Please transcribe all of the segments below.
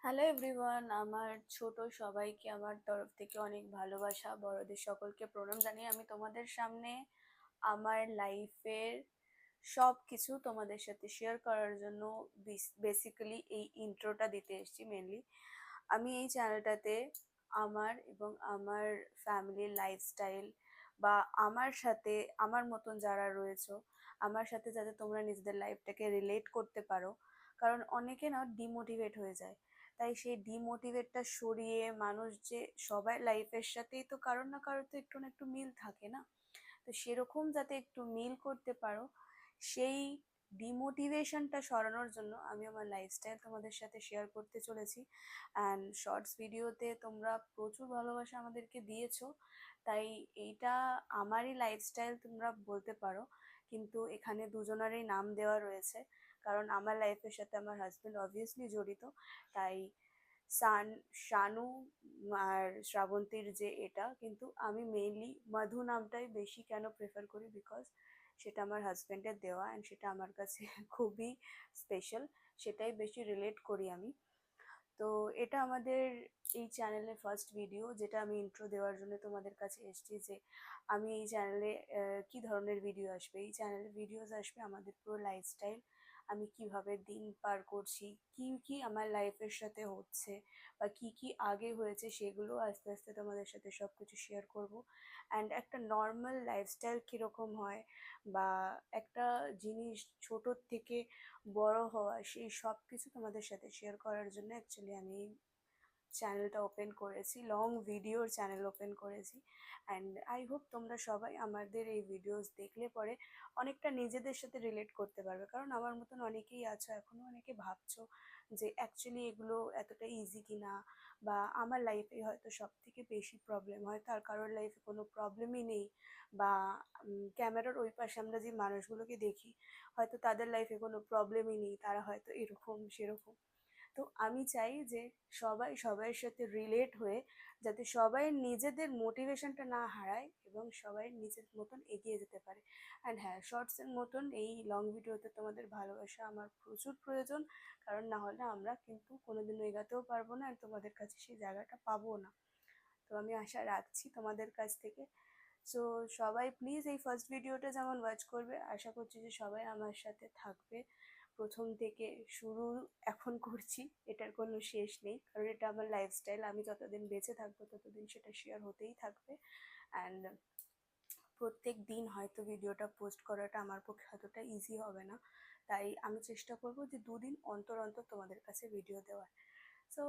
Hello everyone, আমার ছোট সবাইকে আমার তরফ থেকে অনেক ভালোবাসা, বড়দের সকলকে প্রণাম জানিয়ে আমি তোমাদের সামনে আমার লাইফের সব কিছু তোমাদের সাথে শেয়ার করার জন্য বেসিক্যালি এই ইন্ট্রোটা দিতে এসেছি মেনলি। আমি এই চ্যানেলটাতে আমার এবং আমার ফ্যামিলির লাইফস্টাইল বা আমার সাথে আমার মতন যারা রয়েছে আমার সাথে যাতে তোমরা নিজেদের লাইফটাকে রিলেট করতে পারো, কারণ অনেকে না ডিমোটিভেট হয়ে যায়। তাই সেই ডিমোটিভেটটা সরিয়ে মানুষ যে সবাই লাইফের সাথেই তো কারোর না কারোর তো একটু না একটু মিল থাকে না, তো সেরকম যাতে একটু মিল করতে পারো সেই ডিমোটিভেশনটা সরানোর জন্য আমি আমার লাইফস্টাইল তোমাদের সাথে শেয়ার করতে চলেছি। অ্যান্ড শর্টস ভিডিওতে তোমরা প্রচুর ভালোবাসা আমাদেরকে দিয়েছো, তাই এইটা আমারই লাইফস্টাইল তোমরা বলতে পারো, কিন্তু এখানে দুজনারই নাম দেওয়া রয়েছে কারণ আমার লাইফের সাথে আমার হাজবেন্ড অবভিয়াসলি জড়িত। তাই সান শানু আর শ্রাবন্তীর যে এটা, কিন্তু আমি মেইনলি মধু নামটাই বেশি কেন প্রেফার করি, বিকজ সেটা আমার হাজবেন্ডের দেওয়া অ্যান্ড সেটা আমার কাছে খুবই স্পেশাল, সেটাই বেশি রিলেট করি আমি। তো এটা আমাদের এই চ্যানেলের ফার্স্ট ভিডিও, যেটা আমি ইন্ট্রো দেওয়ার জন্য তোমাদের কাছে এসেছি যে আমি এই চ্যানেলে কি ধরনের ভিডিও আসবে। এই চ্যানেলে ভিডিওস আসবে আমাদের পুরো লাইফস্টাইল, আমি কিভাবে দিন পার করছি, কি কি আমার লাইফের সাথে হচ্ছে বা কি কি আগে হয়েছে সেগুলো আস্তে আস্তে তোমাদের সাথে সব কিছু শেয়ার করবো। অ্যান্ড একটা নর্মাল লাইফস্টাইল কীরকম হয় বা একটা জিনিস ছোটোর থেকে বড় হওয়া, সেই সব কিছু তোমাদের সাথে শেয়ার করার জন্য অ্যাকচুয়ালি আমি চ্যানেলটা ওপেন করেছি, লং ভিডিওর চ্যানেল ওপেন করেছি। অ্যান্ড আই হোপ তোমরা সবাই আমাদের এই ভিডিওস দেখলে পরে অনেকটা নিজেদের সাথে রিলেট করতে পারবে, কারণ আমার মতন অনেকেই আছো, এখনও অনেকে ভাবছো যে অ্যাকচুয়ালি এগুলো এতটা ইজি কিনা, বা আমার লাইফে হয়তো সব থেকে বেশি প্রবলেম, হয়তো আর কারোর লাইফে কোনো প্রবলেমই নেই, বা ক্যামেরার ওই পাশে আমরা যে মানুষগুলোকে দেখি হয়তো তাদের লাইফে কোনো প্রবলেমই নেই, তারা হয়তো এরকম সেরকম। তো আমি চাই যে সবাই সবাইয়ের সাথে রিলেট হয়ে যাতে সবাই নিজেদের মোটিভেশনটা না হারায় এবং সবাই নিজের মতন এগিয়ে যেতে পারে। অ্যান্ড হ্যাঁ, শর্টসের মতন এই লং ভিডিওতে তোমাদের ভালোবাসা আমার প্রচুর প্রয়োজন, কারণ না হলে আমরা কিন্তু কোনোদিনও এগাতেও পারবো না আর তোমাদের কাছে সেই জায়গাটা পাবো না। তো আমি আশা রাখছি তোমাদের কাছ থেকে। সো সবাই প্লিজ এই ফার্স্ট ভিডিওটা যেমন ওয়াচ করবে, আশা করছি যে সবাই আমার সাথে থাকবে প্রথম থেকে শুরু। এখন করছি, এটার কোনো শেষ নেই, কারণ এটা আমার লাইফস্টাইল, আমি যতদিন বেঁচে থাকবো ততদিন সেটা শেয়ার হতেই থাকবে। অ্যান্ড প্রত্যেক দিন হয়তো ভিডিওটা পোস্ট করাটা আমার পক্ষে অতটা ইজি হবে না, তাই আমি চেষ্টা করবো যে দুদিন অন্তর অন্তর তোমাদের কাছে ভিডিও দেওয়ার। সো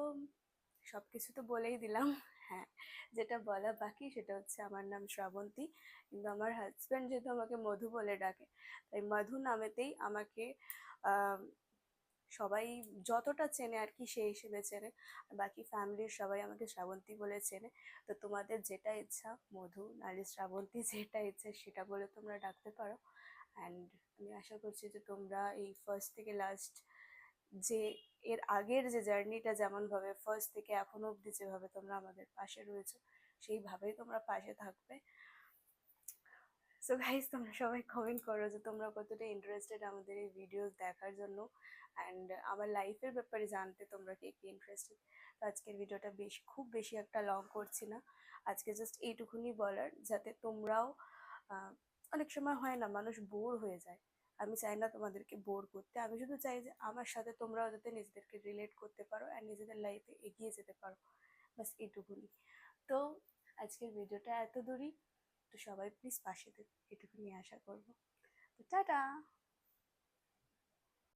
সব কিছু তো বলেই দিলাম। হ্যাঁ, যেটা বলা বাকি সেটা হচ্ছে আমার নাম শ্রাবন্তী, কিন্তু আমার হাজব্যান্ড যেহেতু আমাকে মধু বলে ডাকে, তাই মধু নামেতেই আমাকে সবাই যতটা চেনে আর কি সেই হিসেবে চেনে, বাকি ফ্যামিলির সবাই আমাকে শ্রাবন্তী বলে চেনে। তো তোমাদের যেটা ইচ্ছা, মধু নাহলে শ্রাবন্তী, যেটা ইচ্ছা সেটা বলে তোমরা ডাকতে পারো। অ্যান্ড আমি আশা করছি যে তোমরা এই ফার্স্ট থেকে লাস্ট, যে এর আগের যে জার্নিটা যেমনভাবে ফার্স্ট থেকে এখনো অবধি যেভাবে তোমরা আমাদের পাশে রয়েছো, সেইভাবেই তোমরা পাশে থাকবে। সো গাইজ, তোমরা সবাই কমেন্ট করো যে তোমরা কতটা ইন্টারেস্টেড আমাদের এই ভিডিওস দেখার জন্য, অ্যান্ড আমার লাইফের ব্যাপারে জানতে তোমরা কে কে ইন্টারেস্টেড। তো আজকের ভিডিওটা খুব বেশি একটা লং করছি না, আজকে জাস্ট এইটুকুনি বলার যাতে তোমরাও অনেক সময় হয় না মানুষ বোর হয়ে যায়, আমি চাই না তোমাদেরকে বোর করতে, আমি শুধু চাই যে আমার সাথে তোমরাও যাতে নিজেদেরকে রিলেট করতে পারো অ্যান্ড নিজেদের লাইফে এগিয়ে যেতে পারো, বাস এইটুকুনি। তো আজকের ভিডিওটা এত দূরই, তো সবাই প্লিজ পাশে দেবে, এটুকুনি আশা করবো। তো টাটা।